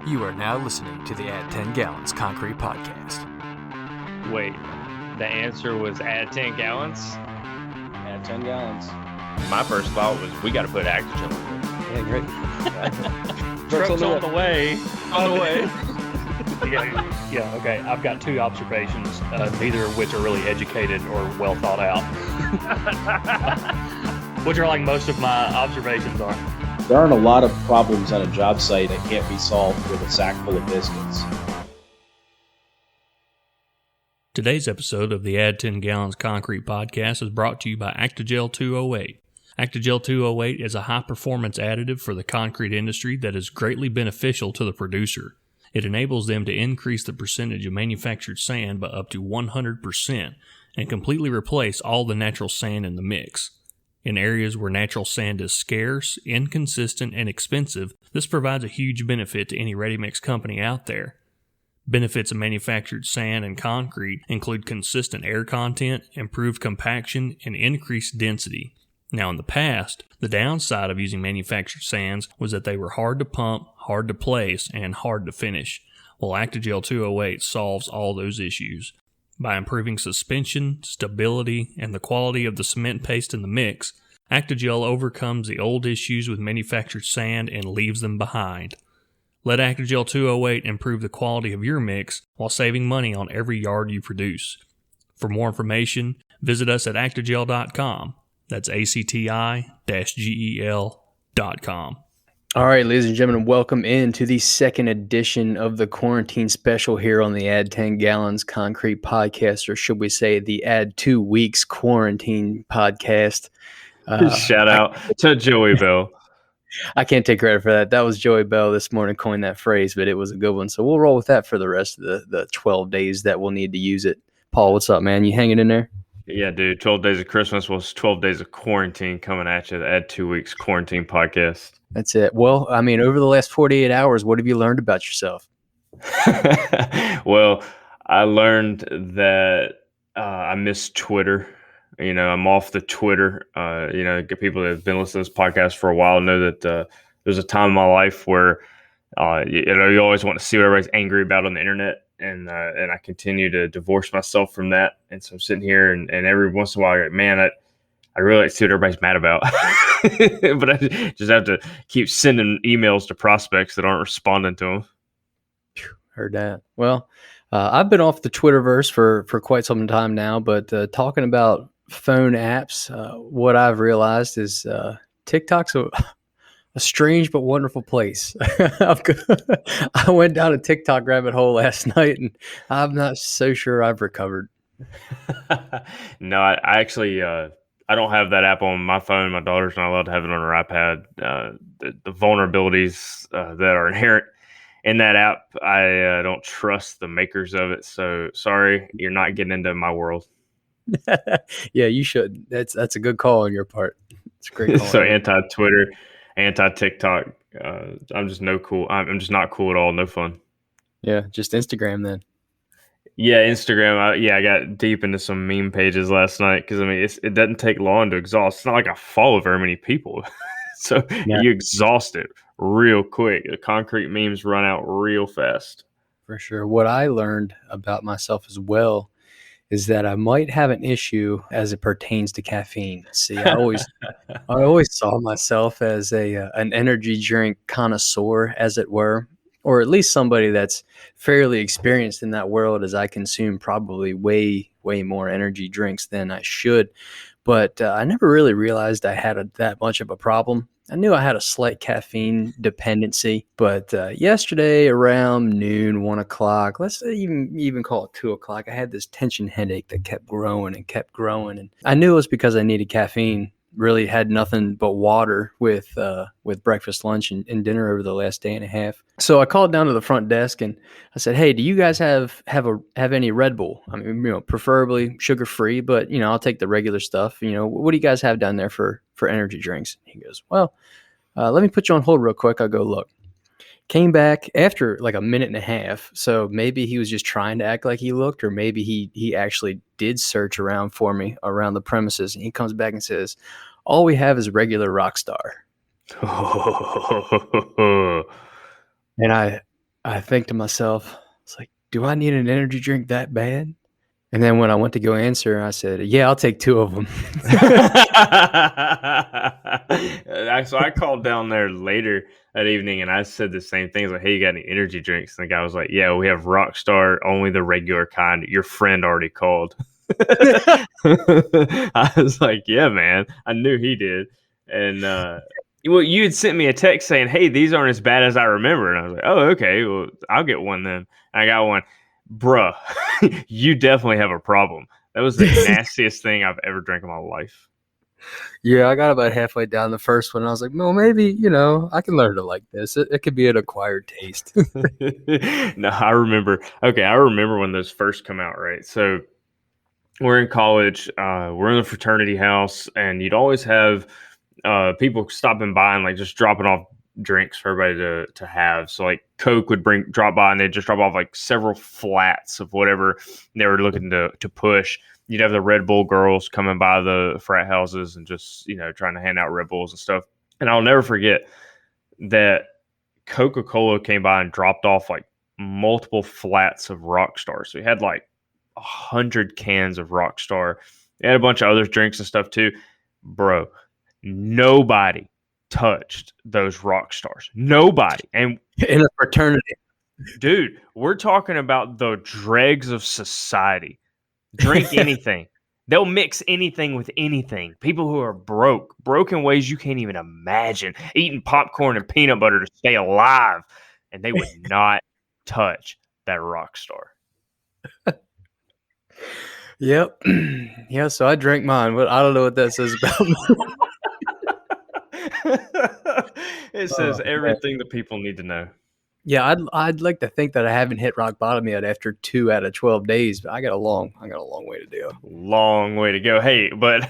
You are now listening to the Add 10 Gallons Concrete Podcast. Wait, the answer was add 10 gallons? Add 10 gallons. My first thought was we got to put Actigen in it. Yeah, great. Truck's on the way. On the way. Yeah, okay. I've got two observations, neither of which are really educated or well thought out. Which are like most of my observations are. There aren't a lot of problems on a job site that can't be solved with a sack full of biscuits. Today's episode of the Add 10 Gallons Concrete Podcast is brought to you by Actigel 208. Actigel 208 is a high-performance additive for the concrete industry that is greatly beneficial to the producer. It enables them to increase the percentage of manufactured sand by up to 100% and completely replace all the natural sand in the mix. In areas where natural sand is scarce, inconsistent, and expensive, this provides a huge benefit to any ready-mix company out there. Benefits of manufactured sand and concrete include consistent air content, improved compaction, and increased density. Now, in the past, the downside of using manufactured sands was that they were hard to pump, hard to place, and hard to finish. Well, Actigel 208 solves all those issues. By improving suspension, stability, and the quality of the cement paste in the mix, Actigel overcomes the old issues with manufactured sand and leaves them behind. Let Actigel 208 improve the quality of your mix while saving money on every yard you produce. For more information, visit us at actigel.com. That's ACTI-GEL.com. All right, ladies and gentlemen, welcome into the second edition of the quarantine special here on the Add 10 Gallons Concrete Podcast, or should we say the Add 2 Weeks Quarantine Podcast. Shout out to Joey Bell. I can't take credit for that. That was Joey Bell this morning coined that phrase, but it was a good one. So we'll roll with that for the rest of the 12 days that we'll need to use it. Paul, what's up, man? You hanging in there? Yeah, dude. 12 days of Christmas was 12 days of quarantine coming at you. The Add 2 Weeks Quarantine Podcast. That's it. Well, I mean, over the last 48 hours, what have you learned about yourself? Well, I learned that I miss Twitter. You know, I'm off the Twitter. People that have been listening to this podcast for a while know that there's a time in my life where, you always want to see what everybody's angry about on the internet. And I continue to divorce myself from that. And so I'm sitting here and every once in a while, I'm like, man, I really like to see what everybody's mad about. But I just have to keep sending emails to prospects that aren't responding to them. Heard that. Well, I've been off the Twitterverse for quite some time now, but talking about phone apps, what I've realized is TikTok's a strange but wonderful place. I went down a TikTok rabbit hole last night, and I'm not so sure I've recovered. No, I actually I don't have that app on my phone. My daughter's not allowed to have it on her iPad. The vulnerabilities that are inherent in that app, I don't trust the makers of it. So sorry, you're not getting into my world. Yeah, you should. That's a good call on your part. It's a great call. So anti-Twitter, anti-TikTok. I'm just no cool. I'm just not cool at all. No fun. Yeah, just Instagram then. Yeah, Instagram. I got deep into some meme pages last night because I mean it doesn't take long to exhaust. It's not like I follow very many people, so Yeah. you exhaust it real quick. The concrete memes run out real fast. For sure. What I learned about myself as well is that I might have an issue as it pertains to caffeine. See, I always saw myself as an energy drink connoisseur, as it were, or at least somebody that's fairly experienced in that world, as I consume probably way more energy drinks than I should. But I never really realized I had that much of a problem. I knew I had a slight caffeine dependency, but yesterday around noon, 1 o'clock, let's even call it 2 o'clock, I had this tension headache that kept growing. And I knew it was because I needed caffeine. Really had nothing but water with breakfast, lunch, and dinner over the last day and a half. So I called down to the front desk and I said, "Hey, do you guys have any Red Bull? I mean, preferably sugar free, but I'll take the regular stuff. What do you guys have down there for energy drinks?" He goes, "Well, let me put you on hold real quick. I'll go look." Came back after like a minute and a half. So maybe he was just trying to act like he looked, or maybe he actually did search around for me around the premises. And he comes back and says, "All we have is regular Rockstar." And I think to myself, it's like, do I need an energy drink that bad? And then when I went to go answer, I said, yeah, I'll take 2 of them. So I called down there later that evening and I said the same thing. I was like, hey, you got any energy drinks? And the guy was like, yeah, we have Rockstar, only the regular kind. Your friend already called. I was like, yeah, man. I knew he did. And well, you had sent me a text saying, hey, these aren't as bad as I remember. And I was like, oh, okay. Well, I'll get one then. I got one. Bruh, you definitely have a problem. That was the nastiest thing I've ever drank in my life. Yeah, I got about halfway down the first one. I was like, well, maybe, I can learn to like this. It could be an acquired taste. No, I remember. Okay, I remember when those first come out, right? So we're in college, we're in the fraternity house, and you'd always have people stopping by and like just dropping off drinks for everybody to have. So like Coke would drop by and they'd just drop off like several flats of whatever they were looking to push. You'd have the Red Bull girls coming by the frat houses and just, trying to hand out Red Bulls and stuff. And I'll never forget that Coca-Cola came by and dropped off like multiple flats of Rockstar. So we had like 100 cans of Rockstar. They had a bunch of other drinks and stuff too. Bro, nobody touched those rock stars. Nobody. And in a fraternity. Dude, we're talking about the dregs of society. Drink anything. They'll mix anything with anything. People who are broke in ways you can't even imagine, eating popcorn and peanut butter to stay alive, and they would not touch that rock star. Yep. Yeah, so I drank mine, but I don't know what that says about me. It says everything the people need to know. Yeah, I'd like to think that I haven't hit rock bottom yet after 2 out of 12 days, but I got a long way to go. Long way to go. Hey, but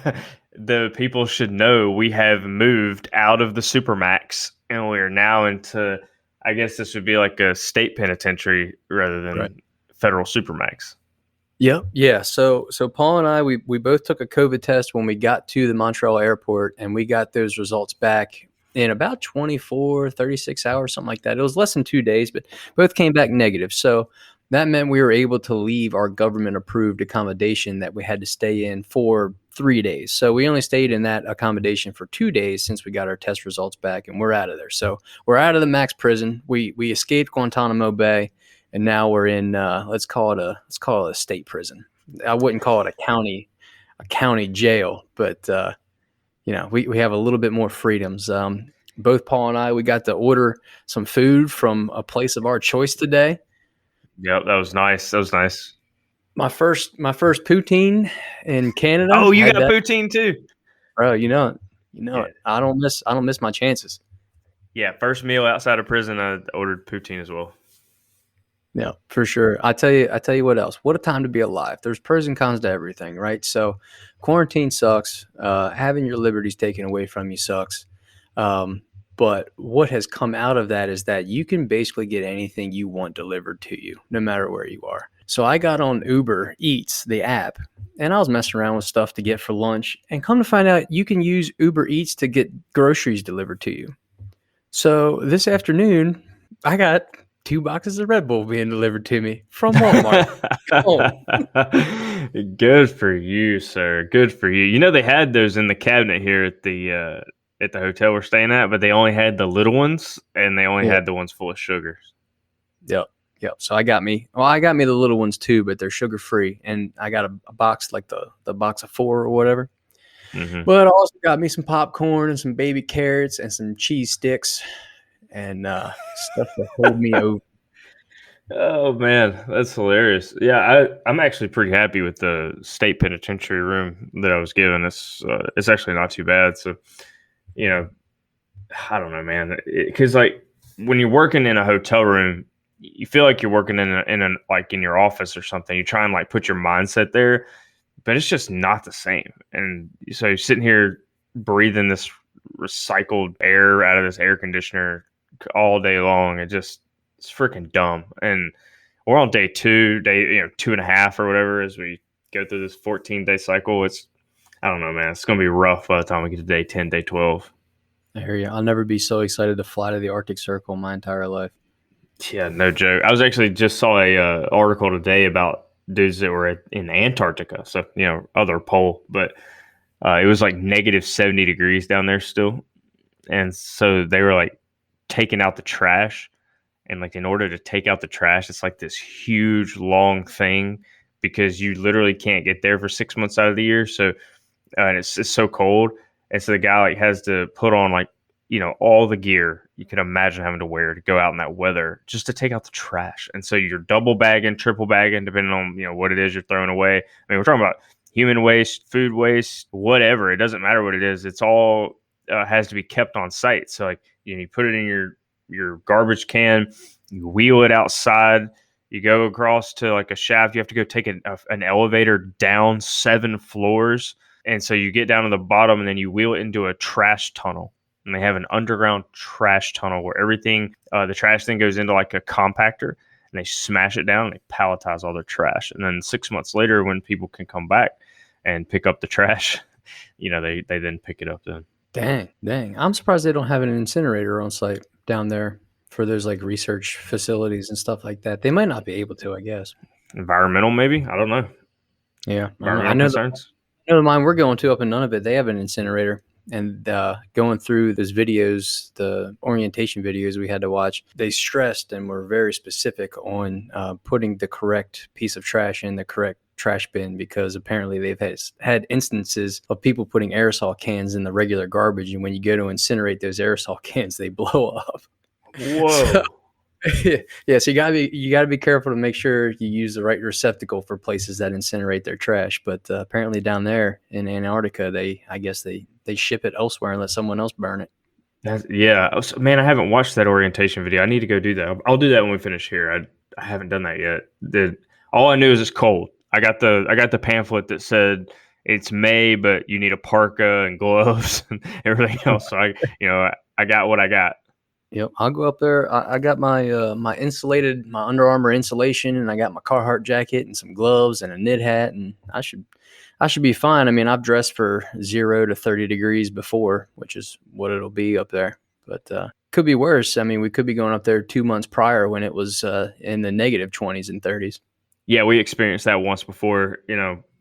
the people should know we have moved out of the Supermax and we are now into, I guess this would be like a state penitentiary rather than federal Supermax. Yep. Yeah. So Paul and I, we both took a COVID test when we got to the Montreal airport, and we got those results back in about 24, 36 hours, something like that. It was less than 2 days, but both came back negative. So that meant we were able to leave our government approved accommodation that we had to stay in for 3 days. So we only stayed in that accommodation for 2 days since we got our test results back, and we're out of there. So we're out of the max prison. We escaped Guantanamo Bay. And now we're in let's call it a state prison. I wouldn't call it a county jail, but we have a little bit more freedoms. Both Paul and I, we got to order some food from a place of our choice today. Yep, that was nice. My first poutine in Canada. Oh, you got poutine too, bro? You know it. I don't miss my chances. Yeah, first meal outside of prison, I ordered poutine as well. Yeah, for sure. I tell you what else. What a time to be alive. There's pros and cons to everything, right? So quarantine sucks. Having your liberties taken away from you sucks. But what has come out of that is that you can basically get anything you want delivered to you, no matter where you are. So I got on Uber Eats, the app, and I was messing around with stuff to get for lunch. And come to find out, you can use Uber Eats to get groceries delivered to you. So this afternoon, I got 2 boxes of Red Bull being delivered to me from Walmart. Good for you, sir. Good for you. You know, they had those in the cabinet here at the hotel we're staying at, but they only had the little ones and they only had the ones full of sugar. Yep. So I got me the little ones too, but they're sugar free. And I got a box like the box of 4 or whatever. Mm-hmm. But I also got me some popcorn and some baby carrots and some cheese sticks. And stuff to hold me over. Oh man, that's hilarious. Yeah, I'm actually pretty happy with the state penitentiary room that I was given. It's actually not too bad. So, I don't know, man, because like when you're working in a hotel room, you feel like you're working in your office or something. You try and like put your mindset there, but it's just not the same. And so you're sitting here breathing this recycled air out of this air conditioner all day long. It's freaking dumb. And we're on day 2, 2.5 or whatever as we go through this 14-day cycle. I don't know, man. It's going to be rough by the time we get to day 10, day 12. I hear you. I'll never be so excited to fly to the Arctic Circle in my entire life. Yeah, no joke. I was actually just saw a article today about dudes that were in Antarctica, so other pole, but it was like negative 70 degrees down there still, and so they were like taking out the trash, and like in order to take out the trash, it's like this huge long thing because you literally can't get there for 6 months out of the year. So and it's so cold, and so the guy like has to put on like all the gear you can imagine having to wear to go out in that weather just to take out the trash. And so you're double bagging, triple bagging, depending on what it is you're throwing away. I mean, we're talking about human waste, food waste, whatever. It doesn't matter what it is. It's all has to be kept on site. So like you put it in your garbage can, you wheel it outside. You go across to like a shaft. You have to go take an elevator down 7 floors. And so you get down to the bottom and then you wheel it into a trash tunnel. And they have an underground trash tunnel where everything, the trash thing goes into like a compactor, and they smash it down and they palletize all their trash. And then 6 months later, when people can come back and pick up the trash, they then pick it up then. Dang. I'm surprised they don't have an incinerator on site down there for those like research facilities and stuff like that. They might not be able to, I guess. Environmental, maybe? I don't know. Yeah. Environmental I know concerns? the mine we're going to up in Nunavut, they have an incinerator. And going through those videos, the orientation videos we had to watch, they stressed and were very specific on putting the correct piece of trash in the correct trash bin, because apparently they've had instances of people putting aerosol cans in the regular garbage, and when you go to incinerate those aerosol cans, they blow up. Whoa. So, yeah, so you gotta be careful to make sure you use the right receptacle for places that incinerate their trash. But apparently down there in Antarctica, I guess they ship it elsewhere and let someone else burn it. Man, I haven't watched that orientation video. I need to go do that. I'll do that when we finish here. I haven't done that yet. All I knew is it's cold. I got the pamphlet that said it's May, but you need a parka and gloves and everything else. So I got what I got. Yep, I'll go up there. I got my my Under Armour insulation, and I got my Carhartt jacket and some gloves and a knit hat, and I should be fine. I mean, I've dressed for 0 to 30 degrees before, which is what it'll be up there. But could be worse. I mean, we could be going up there 2 months prior when it was in the negative 20s and 30s. Yeah, we experienced that once before.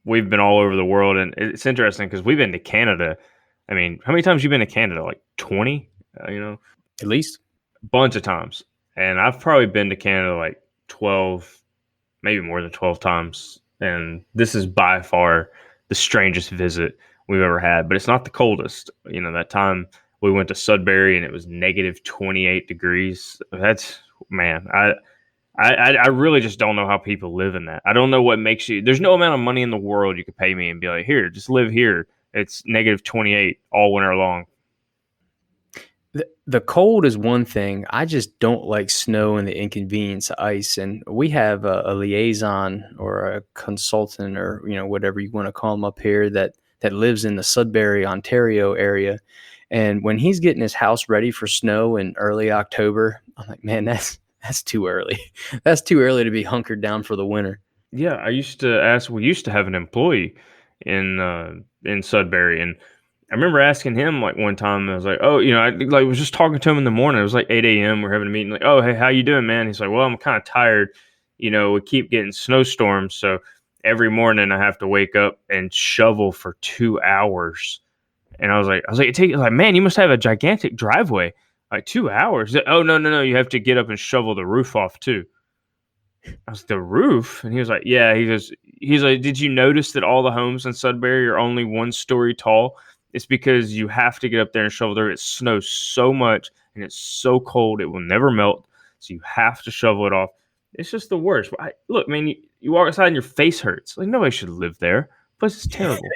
We've been all over the world, and it's interesting because we've been to Canada. I mean, how many times have you been to Canada? Like 20? At least. Bunch of times. And I've probably been to Canada like 12, maybe more than 12 times. And this is by far the strangest visit we've ever had, but it's not the coldest. That time we went to Sudbury and it was negative 28 degrees. Man, I really just don't know how people live in that. I don't know what makes there's no amount of money in the world you could pay me and be like, here, just live here. It's negative 28 all winter long. The cold is one thing. I just don't like snow and the inconvenience of ice. And we have a liaison or a consultant or whatever you want to call him up here that lives in the Sudbury, Ontario area. And when he's getting his house ready for snow in early October, I'm like, man, that's too early. That's too early to be hunkered down for the winter. Yeah, we used to have an employee in Sudbury, and I remember asking him like one time, I was like, oh, I was just talking to him in the morning. It was like 8 a.m. We're having a meeting. Like, oh, hey, how you doing, man? He's like, well, I'm kind of tired. We keep getting snowstorms. So every morning I have to wake up and shovel for 2 hours. And I was like, man, you must have a gigantic driveway. Like 2 hours. Oh, no. You have to get up and shovel the roof off too. I was the roof. And he was like, yeah, he's like, did you notice that all the homes in Sudbury are only 1 story tall? It's because you have to get up there and shovel there. It snows so much and it's so cold it will never melt. So you have to shovel it off. It's just the worst. Look, man, you walk outside and your face hurts. Like nobody should live there. Plus, it's terrible.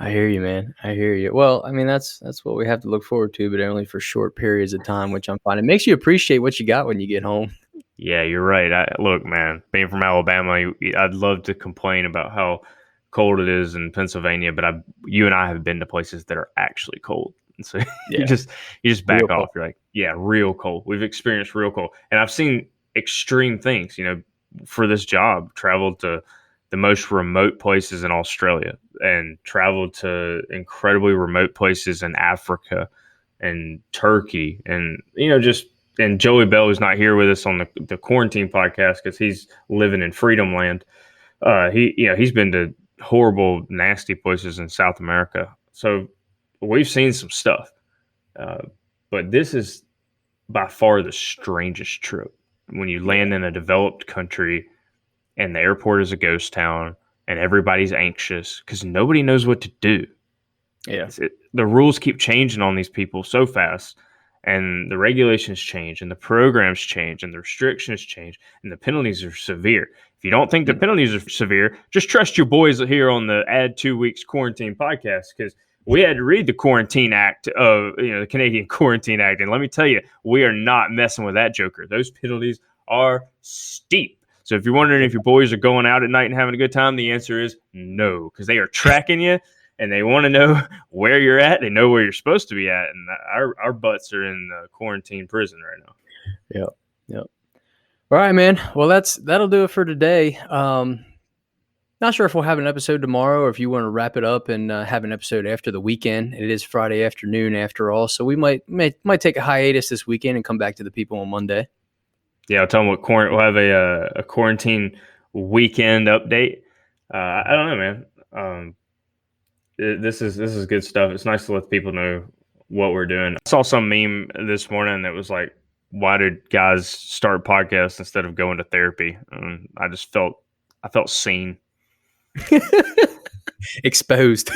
I hear you, man. I hear you. Well, I mean, that's what we have to look forward to, but only for short periods of time, which I'm fine. It makes you appreciate what you got when you get home. Yeah, you're right. Look, man, being from Alabama, I'd love to complain about how cold it is in Pennsylvania, but you and I have been to places that are actually cold. And so you just back Real off. cold. You're like, yeah, real cold. We've experienced real cold. And I've seen extreme things, for this job, traveled to the most remote places in Australia and traveled to incredibly remote places in Africa and Turkey and, just and Joey Bell is not here with us on the quarantine podcast because he's living in freedom land. He's been to horrible, nasty places in South America. So we've seen some stuff, but this is by far the strangest trip. When you land in a developed country and the airport is a ghost town and everybody's anxious because nobody knows what to do. Yeah. The rules keep changing on these people so fast, and the regulations change, and the programs change, and the restrictions change, and the penalties are severe. If you don't think the penalties are severe, just trust your boys here on the Add 2 Weeks Quarantine podcast, because we had to read the Quarantine Act of the Canadian Quarantine Act, and let me tell you, we are not messing with that joker. Those penalties are steep. So if you're wondering if your boys are going out at night and having a good time, the answer is no, because they are tracking you. And they want to know where you're at. They know where you're supposed to be at. And our butts are in quarantine prison right now. Yep. All right, man. Well, that'll do it for today. Not sure if we'll have an episode tomorrow or if you want to wrap it up and have an episode after the weekend. It is Friday afternoon after all. So we might take a hiatus this weekend and come back to the people on Monday. Yeah, I'll tell them we'll have a quarantine weekend update. I don't know, man. This is good stuff. It's nice to let people know what we're doing. I saw some meme this morning that was like, why did guys start podcasts instead of going to therapy? I felt seen. Exposed.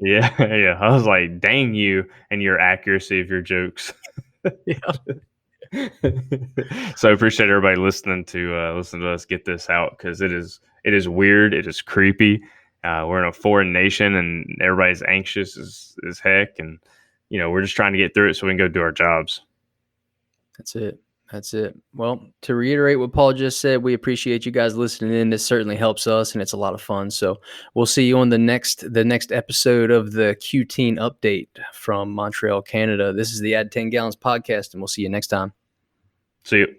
Yeah. I was like, dang you and your accuracy of your jokes. Yeah. So I appreciate everybody listening to us get this out, because it is weird. It is creepy. We're in a foreign nation and everybody's anxious as heck. And, we're just trying to get through it so we can go do our jobs. That's it. Well, to reiterate what Paul just said, we appreciate you guys listening in. This certainly helps us and it's a lot of fun. So we'll see you on the next episode of the QTINE update from Montreal, Canada. This is the Add 10 Gallons podcast, and we'll see you next time. See you.